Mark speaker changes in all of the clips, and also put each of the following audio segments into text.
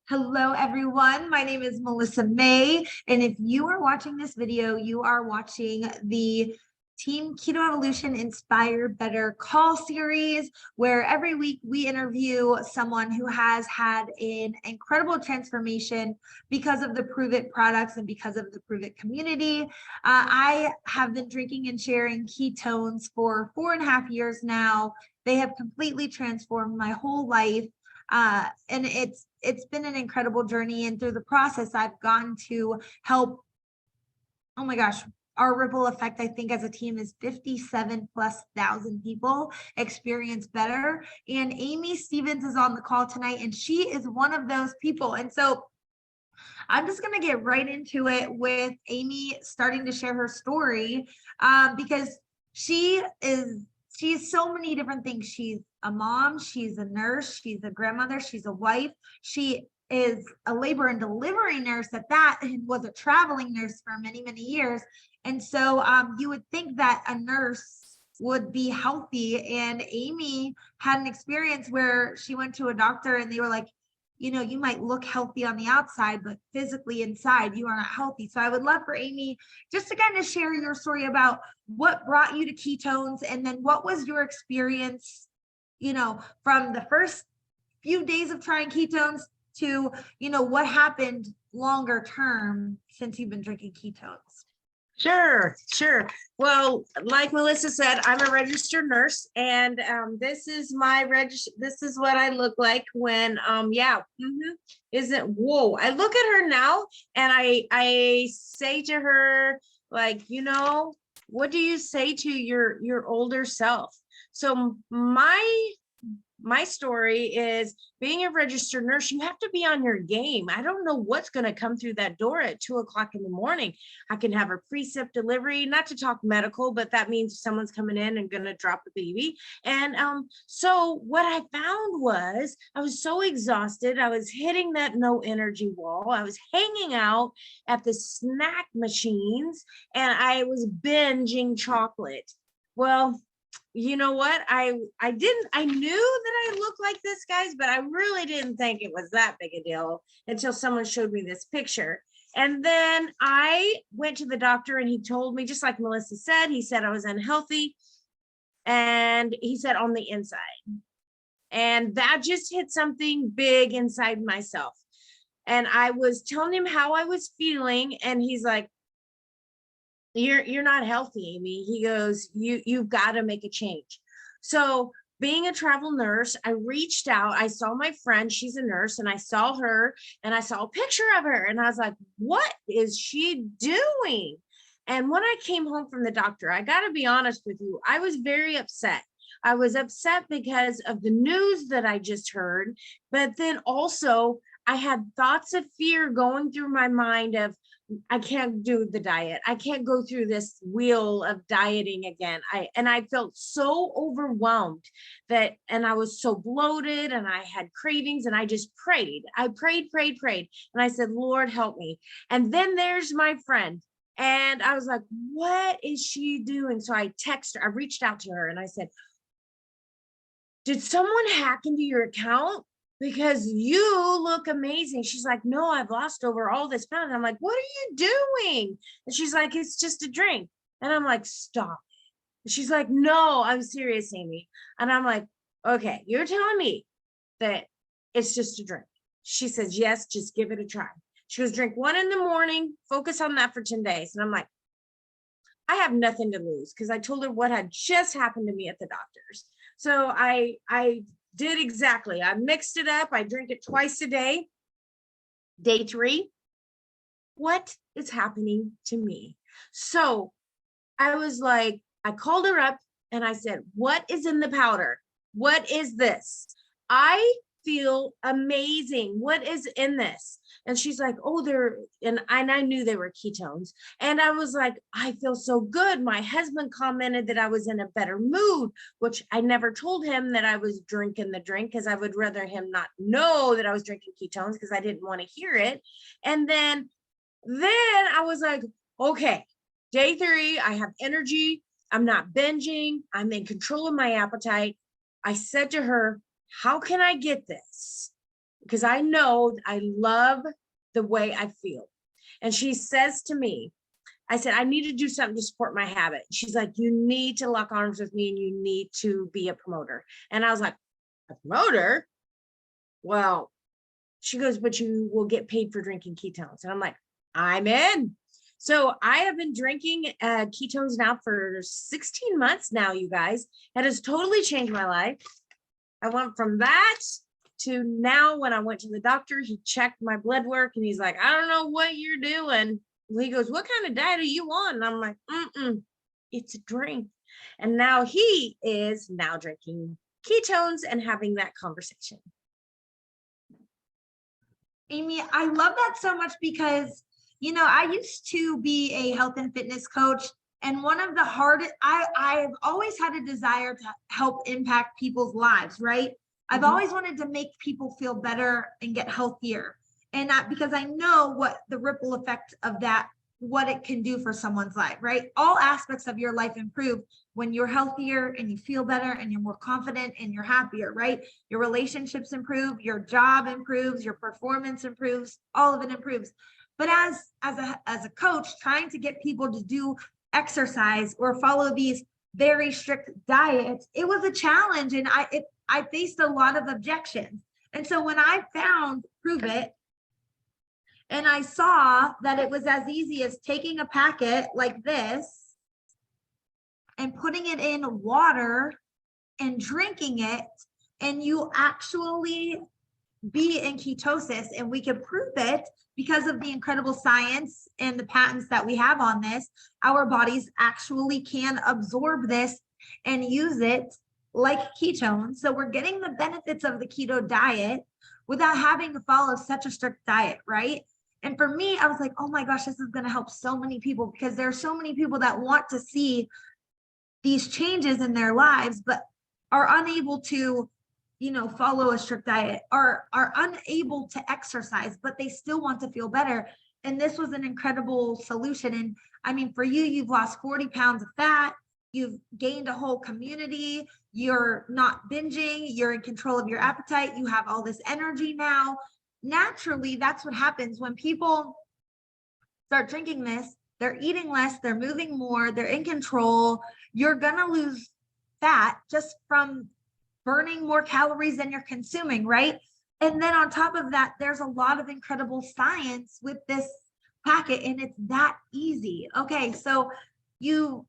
Speaker 1: Hello, everyone. My name is Melissa May, and if you are watching this video, you are watching the Team Keto Evolution Inspire Better call series, where every week we interview someone who has had an incredible transformation because of the Pruvit products and because of the Pruvit community. I have been drinking and sharing ketones for 4.5 years now. They have completely transformed my whole life. And it's been an incredible journey. And through the process, I've gotten to help, oh my gosh, our ripple effect, I think as a team is 57,000+ people experience better. And Amy Stevens is on the call tonight, and she is one of those people. And so I'm just going to get right into it with Amy starting to share her story, because she's so many different things. She's a mom, she's a nurse, she's a grandmother, she's a wife, she is a labor and delivery nurse at that, and was a traveling nurse for many, many years. And so you would think that a nurse would be healthy. And Amy had an experience where she went to a doctor and they were like, you know, you might look healthy on the outside, but physically inside you are not healthy. So I would love for Amy just to kind of share your story about what brought you to ketones, and then what was your experience, you know, from the first few days of trying ketones to, you know, what happened longer term since you've been drinking ketones.
Speaker 2: Sure. Well, like Melissa said, I'm a registered nurse, and this is my this is what I look like when isn't whoa. I look at her now and I say to her, like, you know, what do you say to your older self? So my story is being a registered nurse. You have to be on your game. I don't know what's going to come through that door at 2:00 in the morning. I can have a precept delivery, not to talk medical, but that means someone's coming in and going to drop a baby. And so what I found was I was so exhausted. I was hitting that no energy wall. I was hanging out at the snack machines and I was binging chocolate. Well, you know what? I knew that I looked like this, guys, but I really didn't think it was that big a deal until someone showed me this picture. And then I went to the doctor and he told me, just like Melissa said, he said I was unhealthy, and he said on the inside. And that just hit something big inside myself. And I was telling him how I was feeling, and he's like, you're not healthy, Amy. He goes, you've got to make a change. So being a travel nurse, I reached out. I saw my friend, she's a nurse, and I saw her and I saw a picture of her and I was like, what is she doing? And when I came home from the doctor, I got to be honest with you, I was very upset. I was upset because of the news that I just heard, but then also I had thoughts of fear going through my mind of, I can't do the diet. I can't go through this wheel of dieting again. I felt so overwhelmed and I was so bloated and I had cravings, and I just prayed. I prayed. And I said, Lord, help me. And then there's my friend. And I was like, what is she doing? So I reached out to her and I said, did someone hack into your account? Because you look amazing. She's like, no, I've lost over all this pounds. I'm like, what are you doing? And she's like, it's just a drink. And I'm like, stop. And she's like, no, I'm serious, Amy. And I'm like, okay, you're telling me that it's just a drink. She says, yes, just give it a try. She goes, drink one in the morning, focus on that for 10 days. And I'm like, I have nothing to lose, because I told her what had just happened to me at the doctor's. So I did exactly. I mixed it up. I drink it twice a day. Day 3, what is happening to me? So I was like, I called her up and I said, what is in the powder? What is this? I feel amazing. What is in this? And she's like, oh, and I knew they were ketones. And I was like, I feel so good. My husband commented that I was in a better mood, which I never told him that I was drinking the drink, because I would rather him not know that I was drinking ketones, because I didn't want to hear it. And then I was like, okay, day 3, I have energy. I'm not binging. I'm in control of my appetite. I said to her, how can I get this? because I know I love the way I feel. And she says to me, I said, I need to do something to support my habit. She's like, you need to lock arms with me and you need to be a promoter. And I was like, a promoter? Well, she goes, but you will get paid for drinking ketones. And I'm like, I'm in. So I have been drinking ketones now for 16 months now, you guys. That has totally changed my life. I went from that to now when I went to the doctor, he checked my blood work and he's like, I don't know what you're doing. He goes, what kind of diet are you on? And I'm like, it's a drink. And now he is now drinking ketones and having that conversation.
Speaker 1: Amy, I love that so much because, you know, I used to be a health and fitness coach. And one of the hardest, I've always had a desire to help impact people's lives, right? I've always wanted to make people feel better and get healthier. And not because I know what the ripple effect of that, what it can do for someone's life, right? All aspects of your life improve when you're healthier and you feel better and you're more confident and you're happier, right? Your relationships improve, your job improves, your performance improves, all of it improves. But as a coach, trying to get people to do exercise or follow these very strict diets, it was a challenge, and I faced a lot of objections. And so when I found Pruvit, and I saw that it was as easy as taking a packet like this and putting it in water and drinking it, and you actually be in ketosis, and we can prove it because of the incredible science and the patents that we have on this. Our bodies actually can absorb this and use it like ketones. So we're getting the benefits of the keto diet without having to follow such a strict diet, right? And for me, I was like, oh my gosh, this is going to help so many people, because there are so many people that want to see these changes in their lives, but are unable to, you know, follow a strict diet, are unable to exercise, but they still want to feel better. And this was an incredible solution. And I mean, for you, you've lost 40 pounds of fat, you've gained a whole community, you're not binging, you're in control of your appetite, you have all this energy now. Naturally, that's what happens when people start drinking this. They're eating less, they're moving more, they're in control. You're gonna lose fat just from burning more calories than you're consuming, right? And then on top of that, there's a lot of incredible science with this packet, and it's that easy. Okay, so you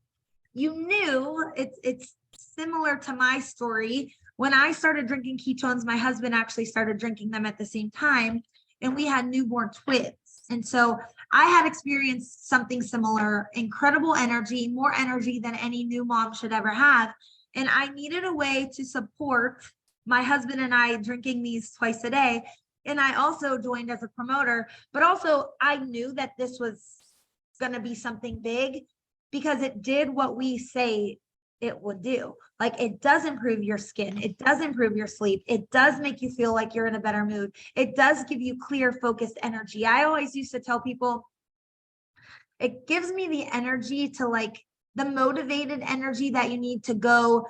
Speaker 1: knew it's similar to my story. When I started drinking ketones, my husband actually started drinking them at the same time, and we had newborn twins. And so I had experienced something similar, incredible energy, more energy than any new mom should ever have. And I needed a way to support my husband and I drinking these twice a day. And I also joined as a promoter, but also I knew that this was going to be something big because it did what we say it would do. Like, it does improve your skin. It does improve your sleep. It does make you feel like you're in a better mood. It does give you clear, focused energy. I always used to tell people, it gives me the energy to, like, the motivated energy that you need to go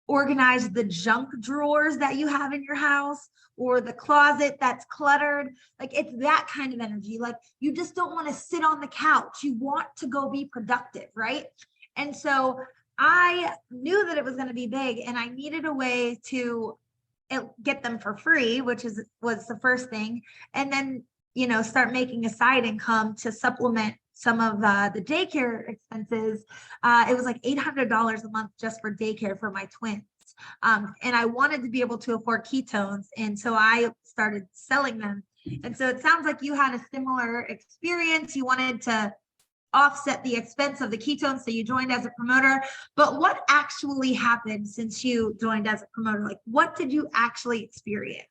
Speaker 1: organize the junk drawers that you have in your house, or the closet that's cluttered. Like, it's that kind of energy. Like, you just don't want to sit on the couch. You want to go be productive, right? And so I knew that it was going to be big, and I needed a way to get them for free, which was the first thing. And then, you know, start making a side income to supplement some of the daycare expenses. It was like $800 a month just for daycare for my twins. And I wanted to be able to afford ketones. And so I started selling them. And so it sounds like you had a similar experience. You wanted to offset the expense of the ketones, so you joined as a promoter. But what actually happened since you joined as a promoter? Like, what did you actually experience?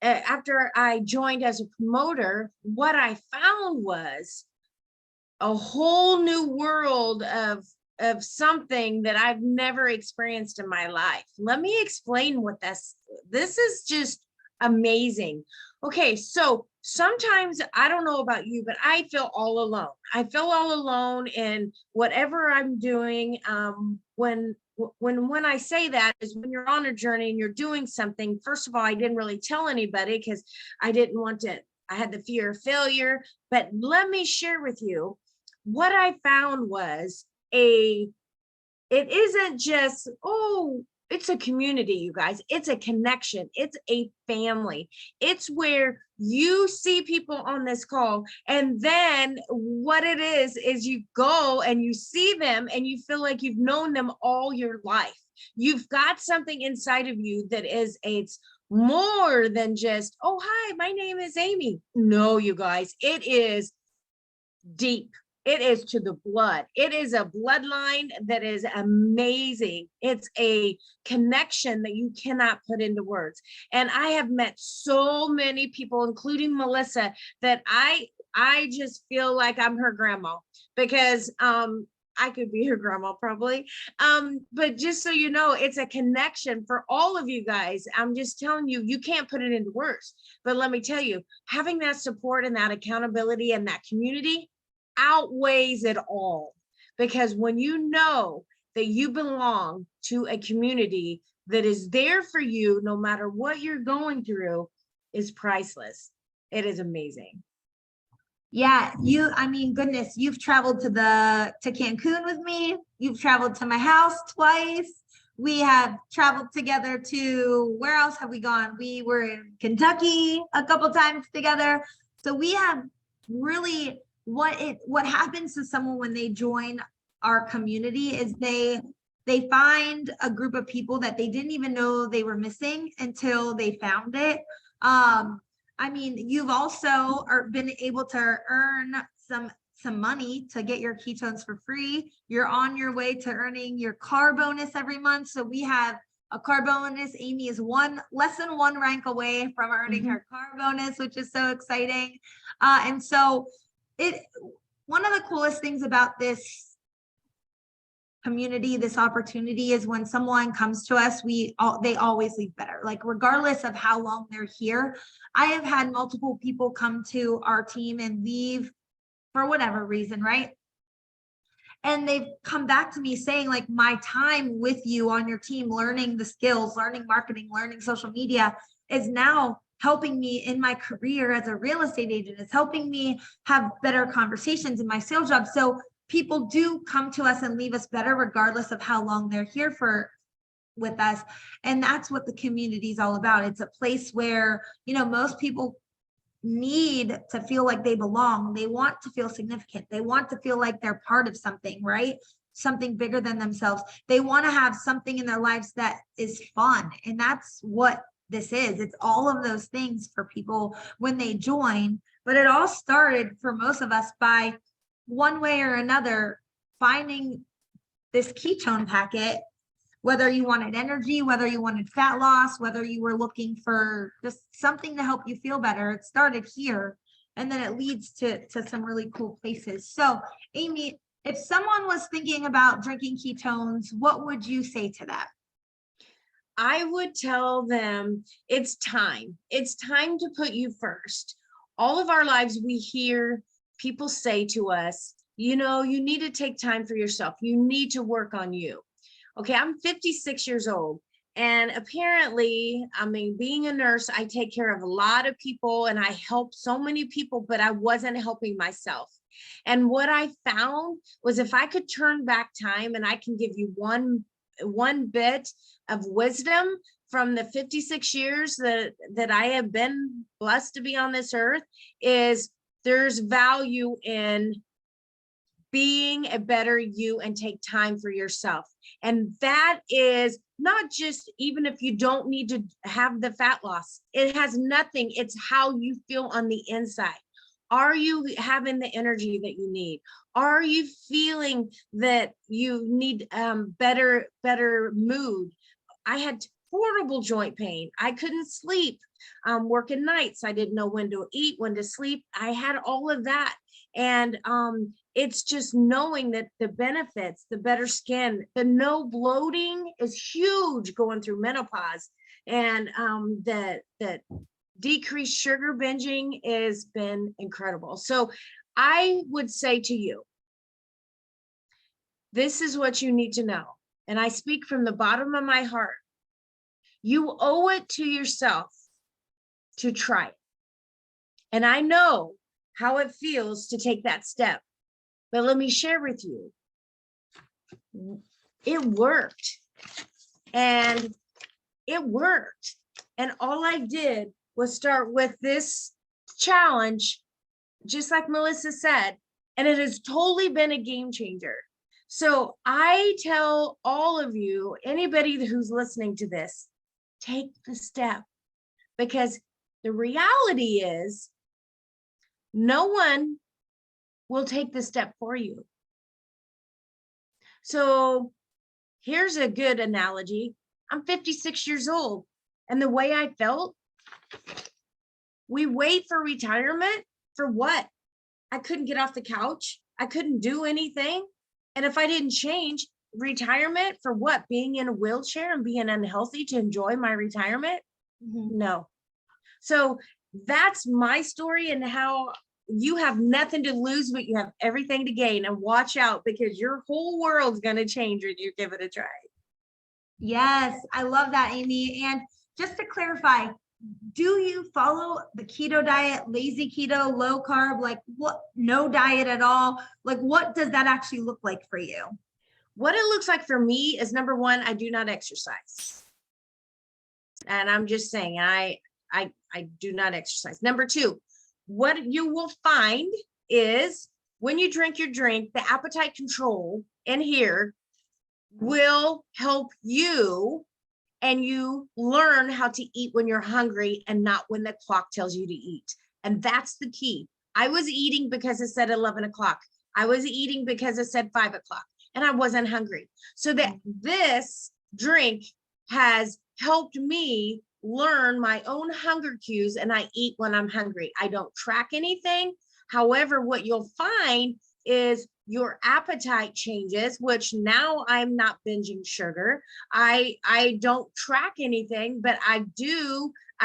Speaker 2: After I joined as a promoter, what I found was a whole new world of something that I've never experienced in my life. Let me explain what this is just amazing. Okay, so sometimes, I don't know about you, but I feel all alone. I feel all alone in whatever I'm doing. When when I say that is when you're on a journey and you're doing something, first of all, I didn't really tell anybody because I didn't want to, I had the fear of failure. But let me share with you what I found was it isn't just, oh, it's a community, you guys. It's a connection. It's a family. It's where you see people on this call. And then what it is you go and you see them and you feel like you've known them all your life. You've got something inside of you that it's more than just, oh, hi, my name is Amy. No, you guys, it is deep. It is to the blood. It is a bloodline that is amazing. It's a connection that you cannot put into words. And I have met so many people, including Melissa, that I just feel like I'm her grandma because I could be her grandma probably. But just so you know, it's a connection for all of you guys. I'm just telling you, you can't put it into words. But let me tell you, having that support and that accountability and that community outweighs it all, because when you know that you belong to a community that is there for you no matter what you're going through is priceless. It is amazing.
Speaker 1: Yeah, I mean, goodness, you've traveled to Cancun with me. You've traveled to my house twice. We have traveled together to, where else have we gone? We were in Kentucky a couple times together. So we have really, what happens to someone when they join our community is they find a group of people that they didn't even know they were missing until they found it. I mean, you've also been able to earn some money to get your ketones for free. You're on your way to earning your car bonus every month. So we have a car bonus. Amy is less than one rank away from earning her car bonus, which is so exciting. And so one of the coolest things about this community, this opportunity, is when someone comes to us, they always leave better. Like, regardless of how long they're here, I have had multiple people come to our team and leave for whatever reason, right? And they've come back to me saying, like, my time with you on your team, learning the skills, learning marketing, learning social media, is now helping me in my career as a real estate agent. It's helping me have better conversations in my sales job. So people do come to us and leave us better, regardless of how long they're here with us. And that's what the community is all about. It's a place where, most people need to feel like they belong. They want to feel significant. They want to feel like they're part of something, right? Something bigger than themselves. They want to have something in their lives that is fun. And that's what this is. It's all of those things for people when they join. But it all started for most of us by, one way or another, finding this ketone packet, whether you wanted energy, whether you wanted fat loss, whether you were looking for just something to help you feel better. It started here, and then it leads to some really cool places. So, Amy, if someone was thinking about drinking ketones, what would you say to them?
Speaker 2: I would tell them it's time. It's time to put you first. All of our lives, we hear people say to us, you need to take time for yourself. You need to work on you. Okay, I'm 56 years old. And apparently, being a nurse, I take care of a lot of people and I help so many people, but I wasn't helping myself. And what I found was, if I could turn back time and I can give you one bit of wisdom from the 56 years that I have been blessed to be on this earth, is there's value in being a better you and take time for yourself. And that is not just, even if you don't need to have the fat loss, it has nothing. It's how you feel on the inside. Are you having the energy that you need? Are you feeling that you need better mood? I had horrible joint pain. I couldn't sleep, working nights. I didn't know when to eat, when to sleep. I had all of that. And it's just knowing that the benefits, the better skin, the no bloating is huge going through menopause. And that decreased sugar binging has been incredible. So I would say to you, this is what you need to know. and I speak from the bottom of my heart, you owe it to yourself to try it. And I know how it feels to take that step. But let me share with you, it worked. And it worked. And all I did was start with this challenge, just like Melissa said, and it has totally been a game changer. So I tell all of you, anybody who's listening to this, take the step, because the reality is no one will take the step for you. So here's a good analogy. I'm 56 years old, and the way I felt, we wait for retirement for what? I couldn't get off the couch. I couldn't do anything. And if I didn't change, retirement for what? Being in a wheelchair and being unhealthy to enjoy my retirement? No. So that's my story, and how you have nothing to lose, but you have everything to gain. And watch out, because your whole world's going to change when you give it a try.
Speaker 1: Yes, I love that, Amy. And just to clarify, do you follow the keto diet, lazy keto, low carb, like what, no diet at all? Like, what does that actually look like for you?
Speaker 2: What it looks like for me is, number one, I do not exercise. And I'm just saying, I do not exercise. Number two, what you will find is when you drink your drink, the appetite control in here will help you, and you learn how to eat when you're hungry and not when the clock tells you to eat. And that's the key. I was eating because it said 11 o'clock. I was eating because it said 5 o'clock, and I wasn't hungry. So that this drink has helped me learn my own hunger cues, and I eat when I'm hungry. I don't track anything. However, what you'll find is your appetite changes, which now I'm not binging sugar. I don't track anything, but I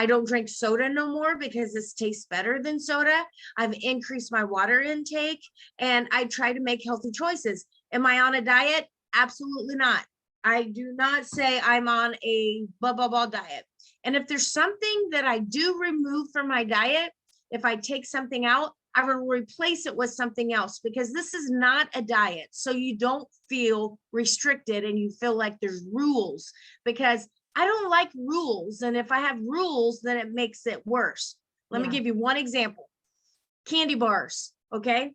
Speaker 2: don't drink soda no more because this tastes better than soda. I've increased my water intake, and I try to make healthy choices. Am I on a diet? Absolutely not. I do not say I'm on a blah, blah, blah diet. And if there's something that I do remove from my diet, if I take something out, I will replace it with something else, because this is not a diet. So you don't feel restricted and you feel like there's rules, because I don't like rules. And if I have rules, then it makes it worse. Let me give you one example. Candy bars. Okay.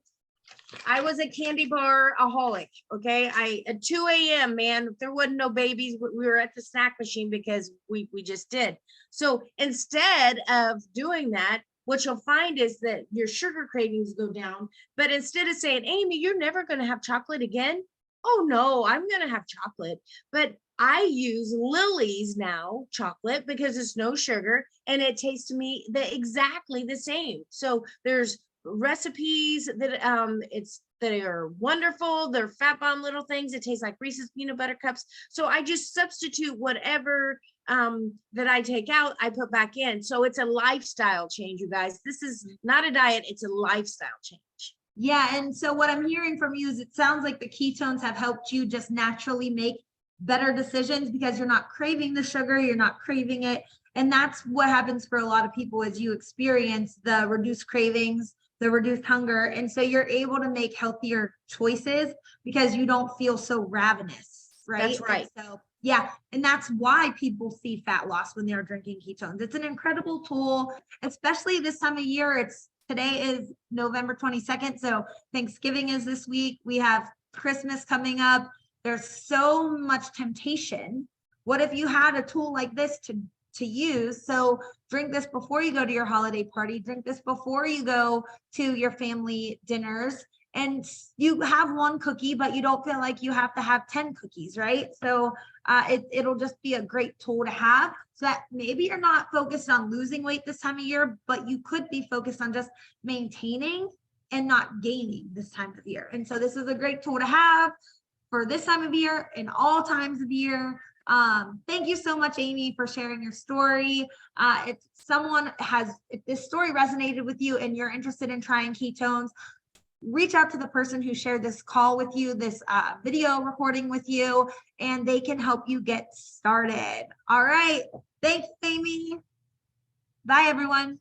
Speaker 2: I was a candy bar aholic. Okay. At 2 a.m., man, if there wasn't no babies, we were at the snack machine because we just did. So instead of doing that, what you'll find is that your sugar cravings go down. But instead of saying, Amy, you're never going to have chocolate again. Oh no, I'm going to have chocolate. But I use Lily's now chocolate because it's no sugar, and it tastes to me exactly the same. So there's recipes that that are wonderful. They're fat bomb little things. It tastes like Reese's peanut butter cups. So I just substitute whatever that I take out, I put back in. So it's a lifestyle change, you guys. This is not a diet, it's a lifestyle change.
Speaker 1: Yeah. And so what I'm hearing from you is it sounds like the ketones have helped you just naturally make better decisions, because you're not craving the sugar, you're not craving it. And that's what happens for a lot of people, as you experience the reduced cravings, the reduced hunger. And so you're able to make healthier choices because you don't feel so ravenous, right?
Speaker 2: That's right.
Speaker 1: And so yeah. And that's why people see fat loss when they're drinking ketones. It's an incredible tool, especially this time of year. Today is November 22nd. So Thanksgiving is this week. We have Christmas coming up. There's so much temptation. What if you had a tool like this to use? So drink this before you go to your holiday party, drink this before you go to your family dinners, and you have one cookie, but you don't feel like you have to have 10 cookies, right? So it'll just be a great tool to have, so that maybe you're not focused on losing weight this time of year, but you could be focused on just maintaining and not gaining this time of year. And so this is a great tool to have for this time of year and all times of year. Thank you so much, Amy, for sharing your story. If this story resonated with you and you're interested in trying ketones, reach out to the person who shared this call with you, this video recording with you, and they can help you get started. All right. Thanks, Amy. Bye, everyone.